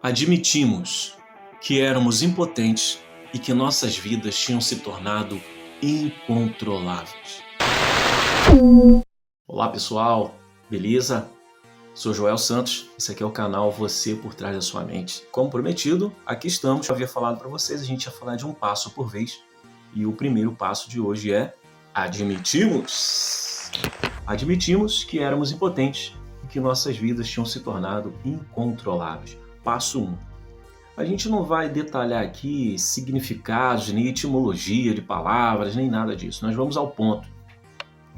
Admitimos que éramos impotentes e que nossas vidas tinham se tornado incontroláveis. Olá pessoal, beleza? Sou Joel Santos, esse aqui é o canal Você por Trás da Sua Mente. Como prometido, aqui estamos. Eu havia falado para vocês, a gente ia falar de um passo por vez. E o primeiro passo de hoje é admitimos. Admitimos que éramos impotentes e que nossas vidas tinham se tornado incontroláveis. Passo 1. A gente não vai detalhar aqui significados, nem etimologia de palavras, nem nada disso. Nós vamos ao ponto.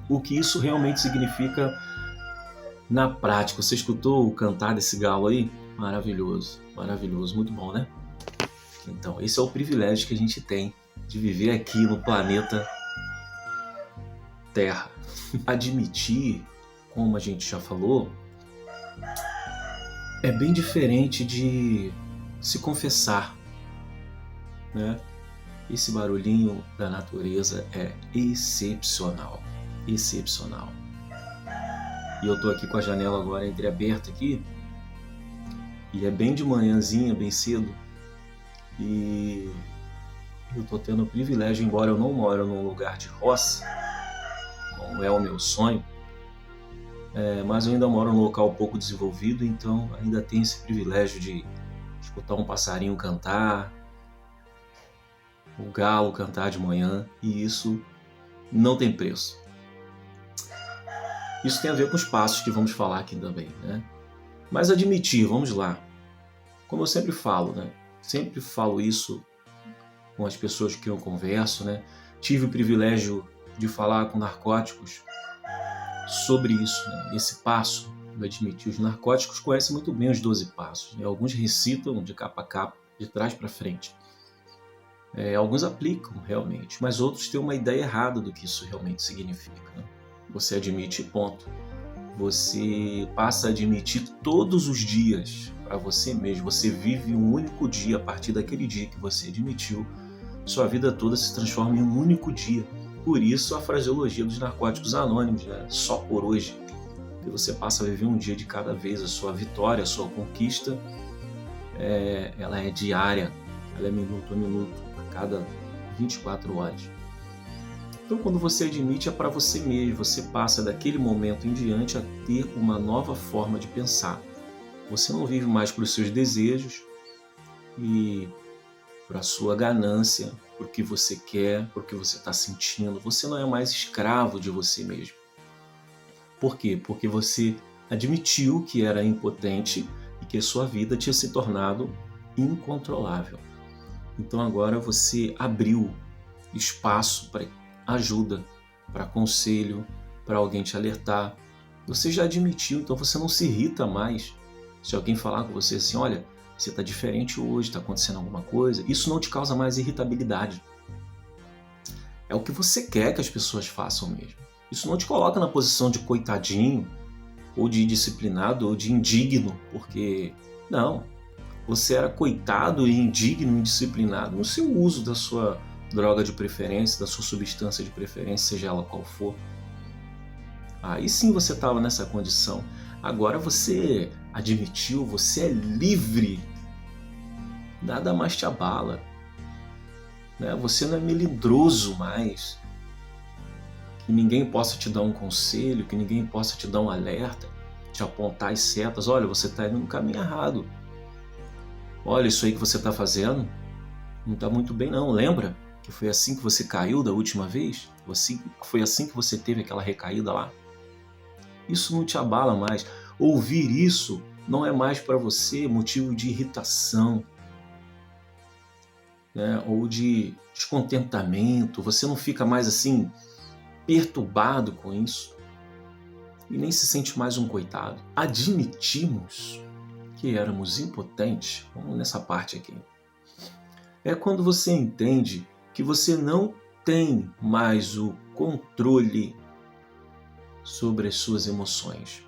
O que isso realmente significa na prática. Você escutou o cantar desse galo aí? Maravilhoso, maravilhoso, muito bom, né? Então, esse é o privilégio que a gente tem de viver aqui no planeta Terra. Admitir, como a gente já falou, é bem diferente de se confessar, né? Esse barulhinho da natureza é excepcional, excepcional. E eu tô aqui com a janela agora entreaberta aqui, e é bem de manhãzinha, bem cedo, e eu tô tendo o privilégio, embora eu não moro num lugar de roça, como é o meu sonho, mas eu ainda moro num local pouco desenvolvido, então ainda tenho esse privilégio de escutar um passarinho cantar, o galo cantar de manhã, e isso não tem preço. Isso tem a ver com os passos que vamos falar aqui também, né? Mas admitir, vamos lá. Como eu sempre falo, né? Sempre falo isso com as pessoas que eu converso, né? Tive o privilégio de falar com narcóticos sobre isso, né? Esse passo do admitir. Os narcóticos conhecem muito bem os 12 passos, né? Alguns recitam de capa a capa, de trás para frente. Alguns aplicam realmente, mas outros têm uma ideia errada do que isso realmente significa, né? Você admite, ponto. Você passa a admitir todos os dias para você mesmo. Você vive um único dia. A partir daquele dia que você admitiu, sua vida toda se transforma em um único dia. Por isso a fraseologia dos narcóticos anônimos, né? Só por hoje. Que você passa a viver um dia de cada vez. A sua vitória, a sua conquista, ela é diária. Ela é minuto a minuto, a cada 24 horas. Então, quando você admite, é para você mesmo. Você passa daquele momento em diante a ter uma nova forma de pensar. Você não vive mais para os seus desejos e para a sua ganância, para o que você quer, para o que você está sentindo. Você não é mais escravo de você mesmo. Por quê? Porque você admitiu que era impotente e que a sua vida tinha se tornado incontrolável. Então agora você abriu espaço para ajuda, para conselho, para alguém te alertar. Você já admitiu, então você não se irrita mais. Se alguém falar com você assim, olha, você está diferente hoje, está acontecendo alguma coisa, isso não te causa mais irritabilidade. É o que você quer que as pessoas façam mesmo. Isso não te coloca na posição de coitadinho, ou de indisciplinado, ou de indigno, porque não, você era coitado e indigno e indisciplinado no seu uso da sua droga de preferência, da sua substância de preferência, seja ela qual for. Aí sim você estava nessa condição. Agora você admitiu, você é livre. Nada mais te abala, né? Você não é melindroso mais. Que ninguém possa te dar um conselho, que ninguém possa te dar um alerta, te apontar as setas. Olha, você está indo no caminho errado. Olha, isso aí que você está fazendo não está muito bem não, lembra? Que foi assim que você caiu da última vez? Foi assim que você teve aquela recaída lá? Isso não te abala mais. Ouvir isso não é mais para você motivo de irritação, né? Ou de descontentamento. Você não fica mais assim perturbado com isso e nem se sente mais um coitado. Admitimos que éramos impotentes. Vamos nessa parte aqui. É quando você entende que você não tem mais o controle sobre as suas emoções.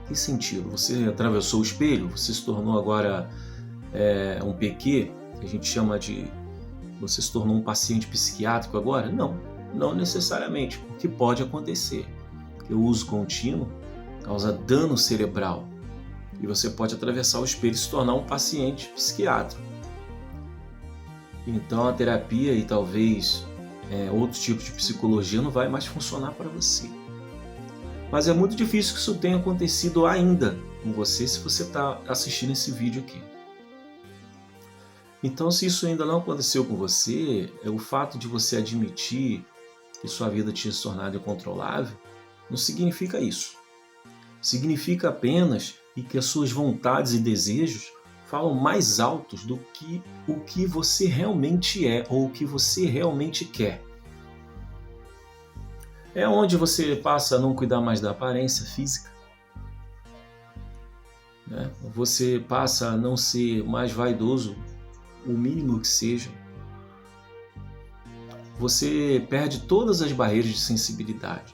Que sentido? Você atravessou o espelho? Você se tornou agora um PQ? Que a gente chama de... Você se tornou um paciente psiquiátrico agora? Não, não necessariamente. O que pode acontecer? Porque o uso contínuo causa dano cerebral. E você pode atravessar o espelho e se tornar um paciente psiquiátrico. Então a terapia e talvez outro tipo de psicologia não vai mais funcionar para você. Mas é muito difícil que isso tenha acontecido ainda com você se você está assistindo esse vídeo aqui. Então, se isso ainda não aconteceu com você, o fato de você admitir que sua vida tinha se tornado incontrolável não significa isso. Significa apenas que as suas vontades e desejos falam mais altos do que o que você realmente é ou o que você realmente quer. É onde você passa a não cuidar mais da aparência física. Né? Você passa a não ser mais vaidoso, o mínimo que seja. Você perde todas as barreiras de sensibilidade.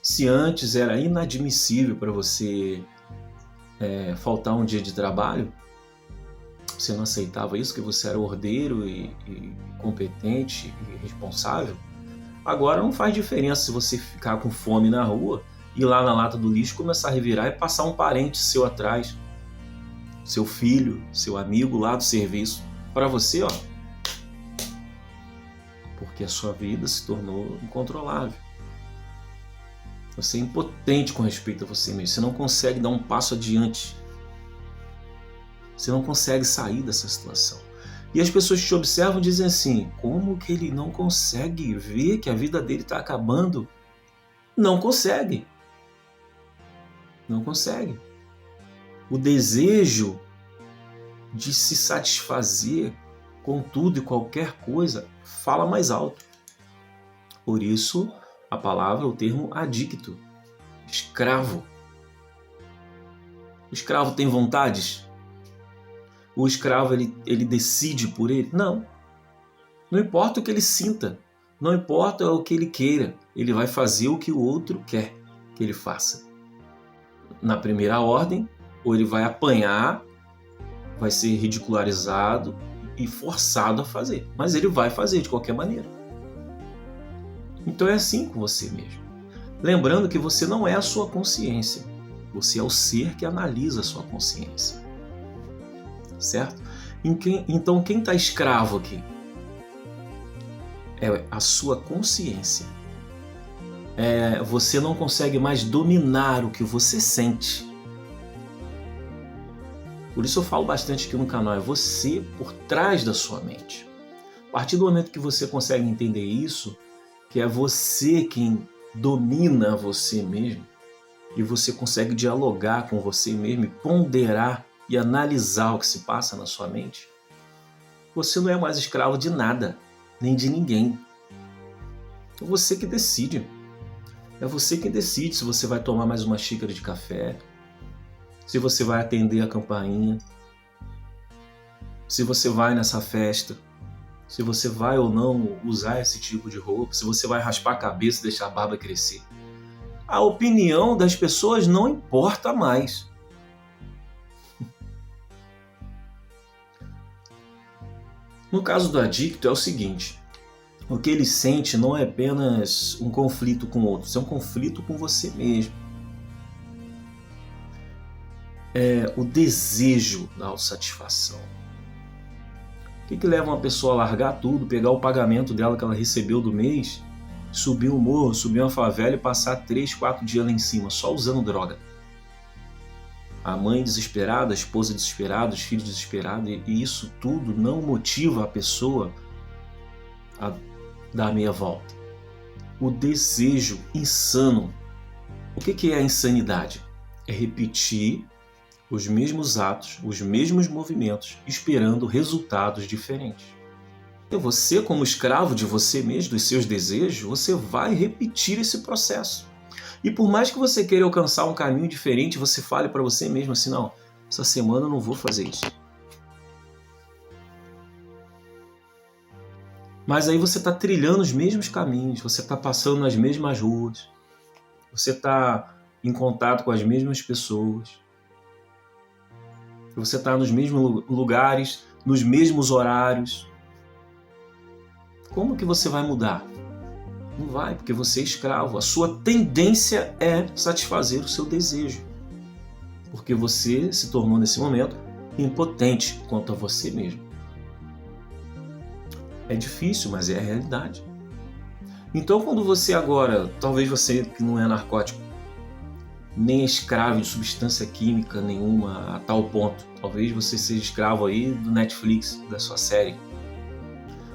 Se antes era inadmissível para você faltar um dia de trabalho, você não aceitava isso, que você era ordeiro e competente e responsável, agora não faz diferença se você ficar com fome na rua, ir lá na lata do lixo, começar a revirar e passar um parente seu atrás, seu filho, seu amigo lá do serviço, para você, porque a sua vida se tornou incontrolável. Você é impotente com respeito a você mesmo. Você não consegue dar um passo adiante. Você não consegue sair dessa situação. E as pessoas que te observam dizem assim: como que ele não consegue ver que a vida dele está acabando? Não consegue. Não consegue. O desejo de se satisfazer com tudo e qualquer coisa fala mais alto. Por isso, a palavra, o termo adicto, escravo. O escravo tem vontades? O escravo ele decide por ele? Não. Não importa o que ele sinta, não importa o que ele queira, ele vai fazer o que o outro quer que ele faça. Na primeira ordem, ou ele vai apanhar, vai ser ridicularizado e forçado a fazer, mas ele vai fazer de qualquer maneira. Então é assim com você mesmo. Lembrando que você não é a sua consciência. Você é o ser que analisa a sua consciência. Certo? Então quem está escravo aqui? É a sua consciência. Você não consegue mais dominar o que você sente. Por isso eu falo bastante aqui no canal. É você por trás da sua mente. A partir do momento que você consegue entender isso, que é você quem domina você mesmo, e você consegue dialogar com você mesmo e ponderar e analisar o que se passa na sua mente, você não é mais escravo de nada, nem de ninguém. É você que decide. É você quem decide se você vai tomar mais uma xícara de café, se você vai atender a campainha, se você vai nessa festa, se você vai ou não usar esse tipo de roupa, se você vai raspar a cabeça e deixar a barba crescer. A opinião das pessoas não importa mais. No caso do adicto é o seguinte: o que ele sente não é apenas um conflito com outros, é um conflito com você mesmo. É o desejo da autossatisfação. O que leva uma pessoa a largar tudo, pegar o pagamento dela que ela recebeu do mês, subir um morro, subir uma favela e passar 3, 4 dias lá em cima, só usando droga? A mãe desesperada, a esposa desesperada, os filhos desesperados, e isso tudo não motiva a pessoa a dar a meia volta. O desejo insano. O que é a insanidade? É repetir os mesmos atos, os mesmos movimentos, esperando resultados diferentes. E você, como escravo de você mesmo, dos seus desejos, você vai repetir esse processo. E por mais que você queira alcançar um caminho diferente, você fale para você mesmo assim: não, essa semana eu não vou fazer isso. Mas aí você está trilhando os mesmos caminhos, você está passando nas mesmas ruas, você está em contato com as mesmas pessoas, você está nos mesmos lugares, nos mesmos horários. Como que você vai mudar? Não vai, porque você é escravo. A sua tendência é satisfazer o seu desejo. porque você se tornou nesse momento impotente quanto a você mesmo. É difícil, mas é a realidade. Então, quando você agora, talvez você que não é narcótico, nem é escravo de substância química nenhuma a tal ponto, talvez você seja escravo aí do Netflix, da sua série.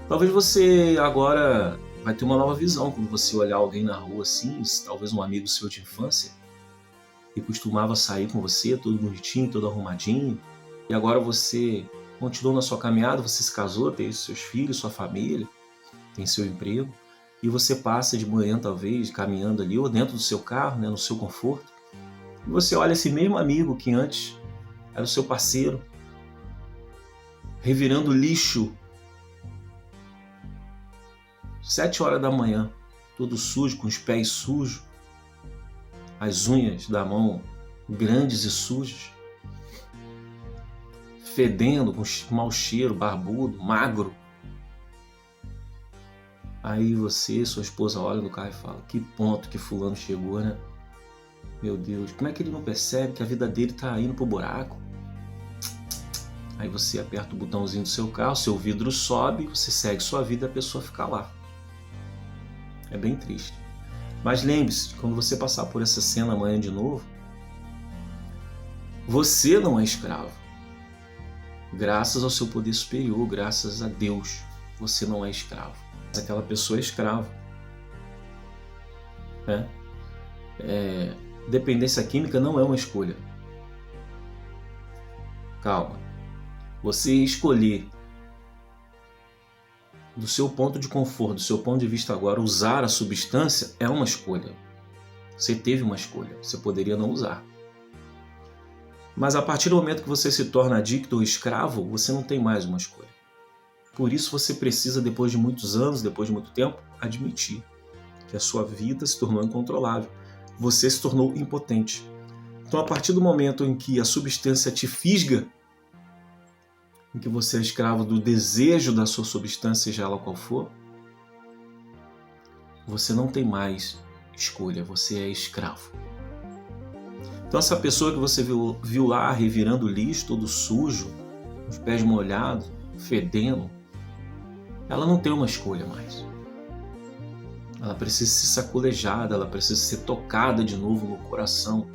Talvez você agora vai ter uma nova visão quando você olhar alguém na rua assim, talvez um amigo seu de infância, que costumava sair com você, todo bonitinho, todo arrumadinho, e agora você continuou na sua caminhada, você se casou, tem seus filhos, sua família, tem seu emprego, e você passa de manhã talvez caminhando ali, ou dentro do seu carro, né, no seu conforto, e você olha esse mesmo amigo que antes era o seu parceiro, revirando lixo 7 horas da manhã, todo sujo, com os pés sujos, as unhas da mão grandes e sujas, fedendo, com mau cheiro, barbudo, magro. Aí você, sua esposa, olha no carro e fala: que ponto que fulano chegou, né? Meu Deus, como é que ele não percebe que a vida dele tá indo pro buraco? Aí você aperta o botãozinho do seu carro, seu vidro sobe, você segue sua vida e a pessoa fica lá. É bem triste. Mas lembre-se, quando você passar por essa cena amanhã de novo, você não é escravo. Graças ao seu poder superior, graças a Deus, você não é escravo. Aquela pessoa é escrava. Dependência química não é uma escolha. Calma. Você escolher, do seu ponto de conforto, do seu ponto de vista agora, usar a substância é uma escolha. Você teve uma escolha, você poderia não usar. Mas a partir do momento que você se torna adicto ou escravo, você não tem mais uma escolha. Por isso você precisa, depois de muitos anos, depois de muito tempo, admitir que a sua vida se tornou incontrolável. Você se tornou impotente. Então, a partir do momento em que a substância te fisga, em que você é escravo do desejo da sua substância, seja ela qual for, você não tem mais escolha, você é escravo. Então essa pessoa que você viu lá revirando lixo, todo sujo, os pés molhados, fedendo, ela não tem uma escolha mais. Ela precisa ser sacolejada, ela precisa ser tocada de novo no coração.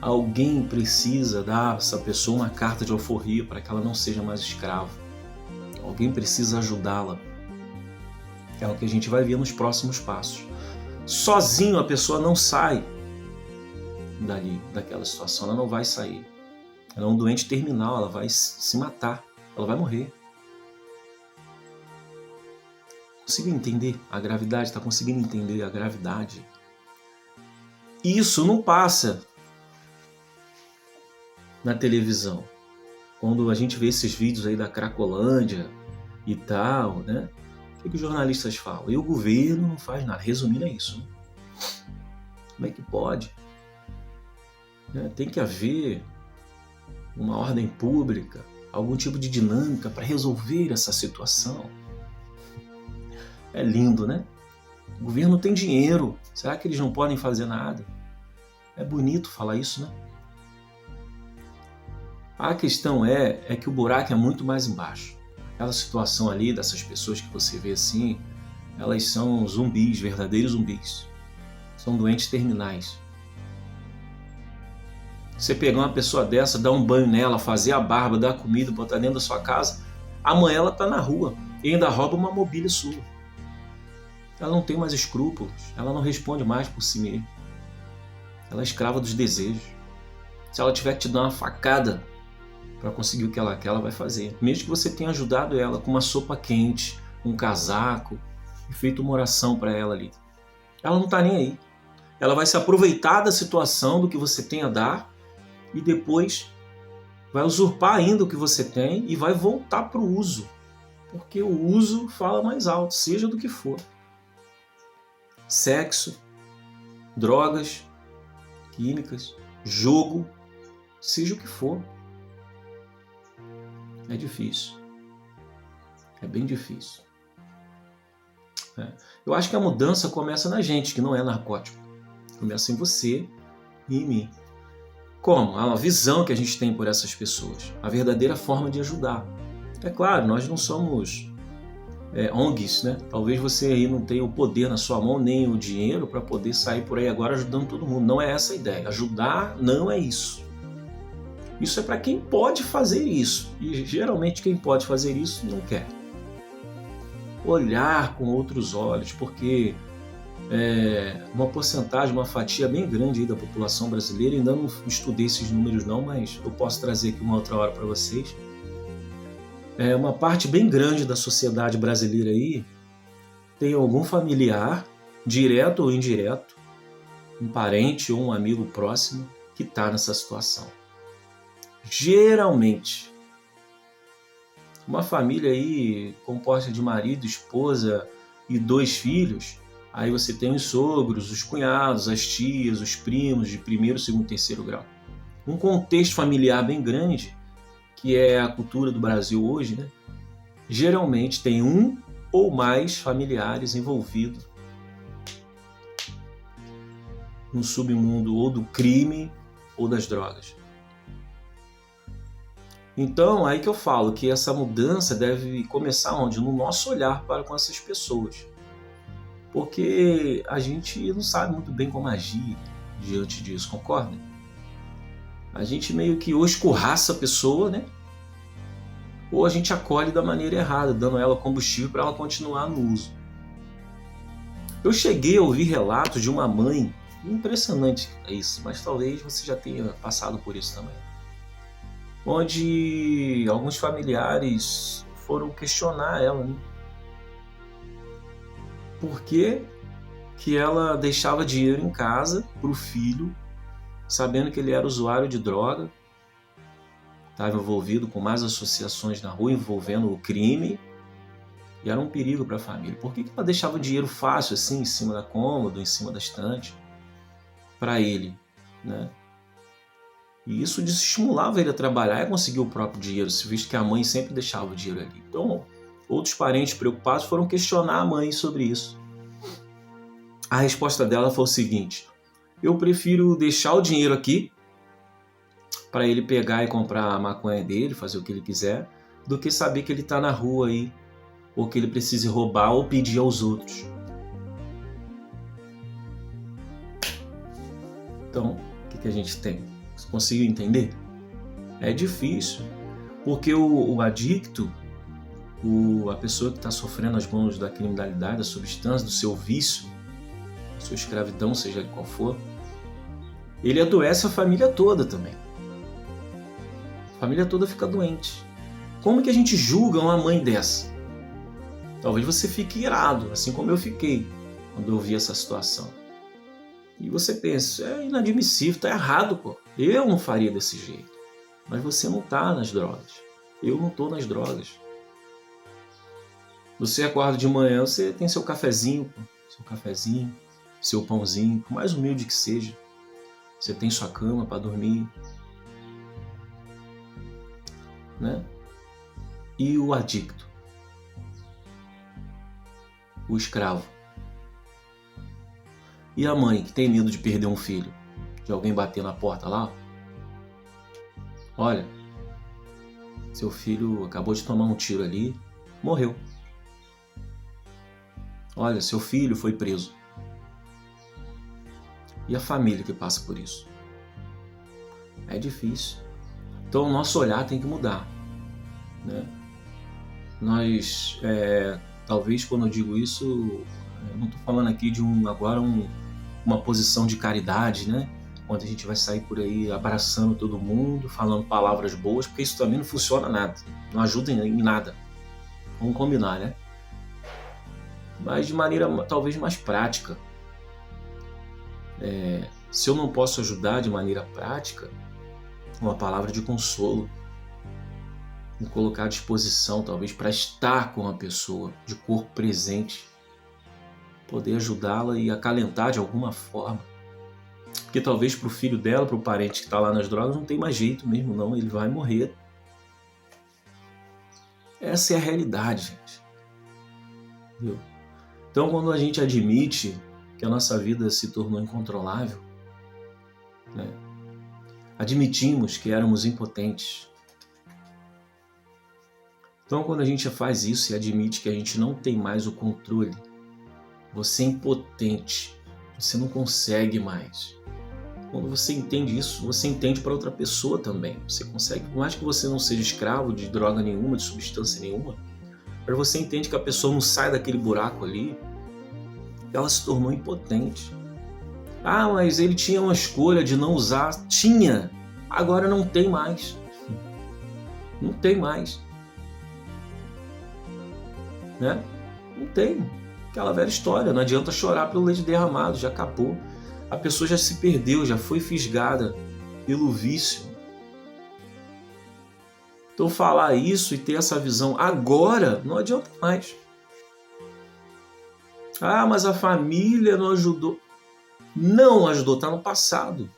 Alguém precisa dar a essa pessoa uma carta de alforria para que ela não seja mais escrava. Alguém precisa ajudá-la. É o que a gente vai ver nos próximos passos. Sozinho a pessoa não sai dali, daquela situação, ela não vai sair. Ela é um doente terminal, ela vai se matar, ela vai morrer. Consigo entender a gravidade? Está conseguindo entender a gravidade? Isso não passa na televisão. Quando a gente vê esses vídeos aí da Cracolândia e tal, né? O que os jornalistas falam? E o governo não faz nada. Resumindo, é isso, né? Como é que pode? Tem que haver uma ordem pública, algum tipo de dinâmica para resolver essa situação. É lindo, né? O governo tem dinheiro. Será que eles não podem fazer nada? É bonito falar isso, né? A questão é que o buraco é muito mais embaixo. Aquela situação ali dessas pessoas que você vê assim, elas são zumbis, verdadeiros zumbis. São doentes terminais. Você pegar uma pessoa dessa, dar um banho nela, fazer a barba, dar comida, botar dentro da sua casa, amanhã ela está na rua e ainda rouba uma mobília sua. Ela não tem mais escrúpulos, ela não responde mais por si mesma. Ela é escrava dos desejos. Se ela tiver que te dar uma facada para conseguir o que ela quer, ela vai fazer. Mesmo que você tenha ajudado ela com uma sopa quente, um casaco, e feito uma oração para ela ali. Ela não está nem aí. Ela vai se aproveitar da situação, do que você tem a dar, e depois vai usurpar ainda o que você tem e vai voltar para o uso. Porque o uso fala mais alto, seja do que for. Sexo, drogas, químicas, jogo, seja o que for. É difícil. É bem difícil. Eu acho que a mudança começa na gente, que não é narcótico. Começa em você e em mim. Como? A visão que a gente tem por essas pessoas, a verdadeira forma de ajudar. É claro, nós não somos ONGs, né? Talvez você aí não tenha o poder na sua mão, nem o dinheiro para poder sair por aí agora ajudando todo mundo. Não é essa a ideia. Ajudar não é isso. Isso é para quem pode fazer isso. E geralmente quem pode fazer isso não quer. Olhar com outros olhos, porque uma porcentagem, uma fatia bem grande aí da população brasileira, ainda não estudei esses números não, mas eu posso trazer aqui uma outra hora para vocês. Uma parte bem grande da sociedade brasileira aí tem algum familiar, direto ou indireto, um parente ou um amigo próximo que está nessa situação. Geralmente, uma família aí composta de marido, esposa e 2 filhos, aí você tem os sogros, os cunhados, as tias, os primos de primeiro, segundo, terceiro grau. Um contexto familiar bem grande, que é a cultura do Brasil hoje, né? Geralmente tem um ou mais familiares envolvidos no submundo ou do crime ou das drogas. Então, aí que eu falo que essa mudança deve começar onde? No nosso olhar para com essas pessoas. Porque a gente não sabe muito bem como agir diante disso, concorda? A gente meio que ou escorraça a pessoa, né? Ou a gente acolhe da maneira errada, dando a ela combustível para ela continuar no uso. Eu cheguei a ouvir relatos de uma mãe, impressionante isso, mas talvez você já tenha passado por isso também, onde alguns familiares foram questionar ela, né? Por que ela deixava dinheiro em casa para o filho, sabendo que ele era usuário de droga, estava envolvido com mais associações na rua envolvendo o crime e era um perigo para a família. Por que ela deixava dinheiro fácil assim em cima da cômoda, em cima da estante para ele, né? E isso desestimulava ele a trabalhar e conseguir o próprio dinheiro, visto que a mãe sempre deixava o dinheiro ali. Então, outros parentes preocupados foram questionar a mãe sobre isso. A resposta dela foi o seguinte: eu prefiro deixar o dinheiro aqui para ele pegar e comprar a maconha dele, fazer o que ele quiser, do que saber que ele está na rua aí, ou que ele precise roubar ou pedir aos outros. Então, o que a gente tem? Você conseguiu entender? É difícil, porque o adicto, a pessoa que está sofrendo as mãos da criminalidade, da substância, do seu vício, da sua escravidão, seja qual for, ele adoece a família toda também. A família toda fica doente. Como que a gente julga uma mãe dessa? Talvez você fique irado, assim como eu fiquei quando eu vi essa situação. E você pensa, é inadmissível, tá errado, pô. Eu não faria desse jeito. Mas você não tá nas drogas. Eu não tô nas drogas. Você acorda de manhã, você tem seu cafezinho, seu pãozinho, por mais humilde que seja. Você tem sua cama para dormir, né? E o adicto? O escravo? E a mãe que tem medo de perder um filho? De alguém bater na porta lá? Olha, seu filho acabou de tomar um tiro ali, morreu. Olha, seu filho foi preso. E a família que passa por isso? É difícil. Então o nosso olhar tem que mudar, né? Nós, talvez quando eu digo isso, eu não estou falando aqui de uma posição de caridade, né? Onde a gente vai sair por aí abraçando todo mundo, falando palavras boas, porque isso também não funciona nada, não ajuda em nada. Vamos combinar, né? Mas de maneira talvez mais prática. Se eu não posso ajudar de maneira prática, uma palavra de consolo, me colocar à disposição talvez para estar com a pessoa de corpo presente, poder ajudá-la e acalentar de alguma forma, porque talvez para o filho dela, para o parente que está lá nas drogas, não tem mais jeito mesmo não, ele vai morrer. Essa é a realidade, gente. Entendeu? Então quando a gente admite que a nossa vida se tornou incontrolável, né? Admitimos que éramos impotentes. Então, quando a gente faz isso e admite que a gente não tem mais o controle, você é impotente, você não consegue mais. Quando você entende isso, você entende para outra pessoa também. Você consegue, por mais que você não seja escravo de droga nenhuma, de substância nenhuma, mas você entende que a pessoa não sai daquele buraco ali, ela se tornou impotente. Ah, mas ele tinha uma escolha de não usar. Tinha, agora não tem mais. Não tem mais. Né? Não tem. Aquela velha história, não adianta chorar pelo leite derramado, já acabou. A pessoa já se perdeu, já foi fisgada pelo vício. Então falar isso e ter essa visão agora não adianta mais. Ah, mas a família não ajudou. Não ajudou, está no passado.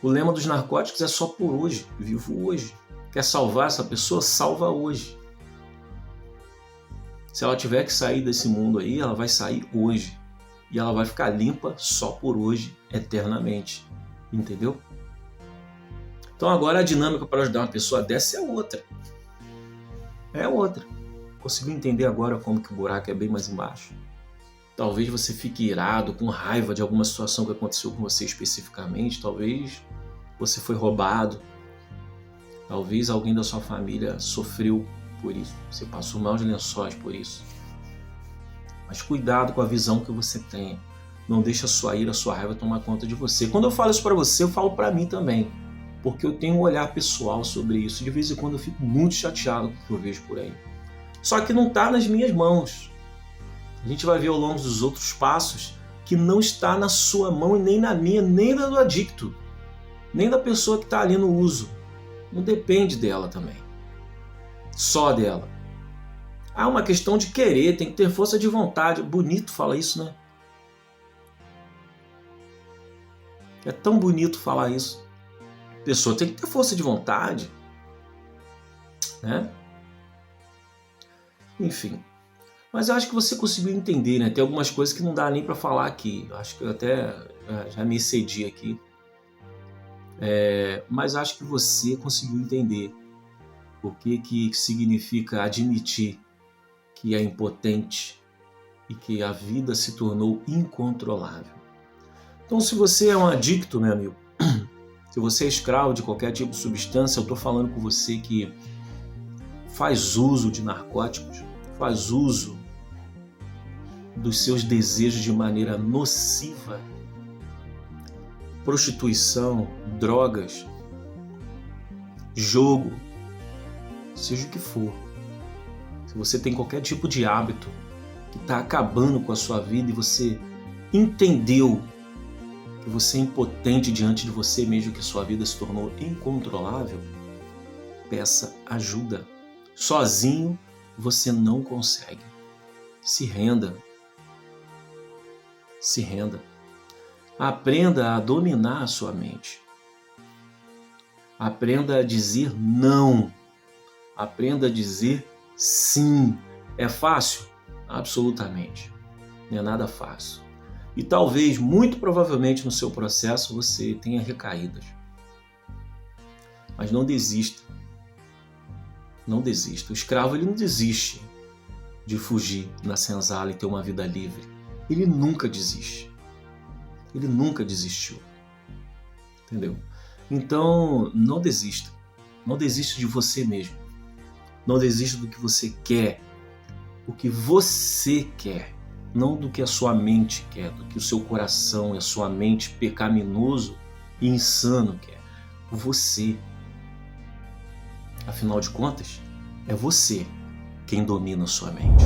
O lema dos narcóticos é só por hoje, vivo hoje. Quer salvar essa pessoa? Salva hoje. Se ela tiver que sair desse mundo aí, ela vai sair hoje. E ela vai ficar limpa só por hoje, eternamente. Entendeu? Então agora a dinâmica para ajudar uma pessoa dessa é outra. É outra. Conseguiu entender agora como que o buraco é bem mais embaixo? Talvez você fique irado, com raiva de alguma situação que aconteceu com você especificamente. Talvez você foi roubado. Talvez alguém da sua família sofreu por isso. Você passou maus lençóis por isso. Mas cuidado com a visão que você tem. Não deixa a sua ira, a sua raiva tomar conta de você. Quando eu falo isso para você, eu falo para mim também. Porque eu tenho um olhar pessoal sobre isso. De vez em quando eu fico muito chateado com o que eu vejo por aí. Só que não está nas minhas mãos. A gente vai ver ao longo dos outros passos que não está na sua mão e nem na minha, nem na do adicto. Nem da pessoa que está ali no uso. Não depende dela também. Só dela. Ah, uma questão de querer, tem que ter força de vontade. Bonito falar isso, né? É tão bonito falar isso. A pessoa tem que ter força de vontade. Né? Enfim. Mas eu acho que você conseguiu entender, né? Tem algumas coisas que não dá nem para falar aqui. Eu acho que eu até já me excedi aqui. Mas acho que você conseguiu entender o que significa admitir que é impotente e que a vida se tornou incontrolável. Então, se você é um adicto, meu amigo, se você é escravo de qualquer tipo de substância, eu estou falando com você que faz uso de narcóticos, faz uso dos seus desejos de maneira nociva, prostituição, drogas, jogo, seja o que for. Se você tem qualquer tipo de hábito que está acabando com a sua vida e você entendeu que você é impotente diante de você mesmo, que a sua vida se tornou incontrolável, peça ajuda. Sozinho você não consegue. Se renda. Se renda. Aprenda a dominar a sua mente. Aprenda a dizer não. Aprenda a dizer sim. É fácil? Absolutamente. Não é nada fácil. E talvez, muito provavelmente, no seu processo você tenha recaídas. Mas não desista. Não desista. O escravo ele não desiste de fugir na senzala e ter uma vida livre. Ele nunca desiste. Ele nunca desistiu. Entendeu? Então, não desista. Não desista de você mesmo. Não desista do que você quer. O que você quer. Não do que a sua mente quer. Do que o seu coração e a sua mente pecaminoso e insano quer. Você. Afinal de contas, é você quem domina a sua mente.